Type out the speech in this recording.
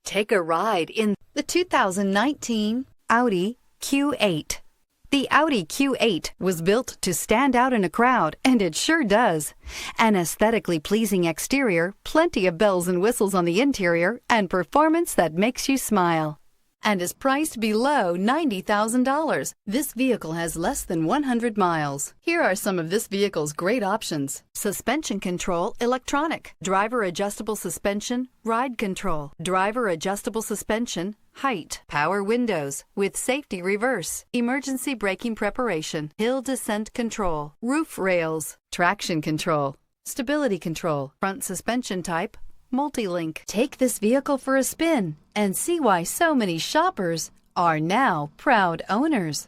Take a ride in the 2019 Audi Q8. The Audi Q8 was built to stand out in a crowd, and it sure does. An aesthetically pleasing exterior, plenty of bells and whistles on the interior, and performance that makes you smile. And is priced below $90,000. This vehicle has less than 100 miles. Here are some of this vehicle's great options: suspension control, electronic, driver adjustable suspension, ride control, driver adjustable suspension, height, power windows with safety reverse, emergency braking preparation, hill descent control, roof rails, traction control, stability control, front suspension type, multi-link. Take this vehicle for a spin and see why so many shoppers are now proud owners.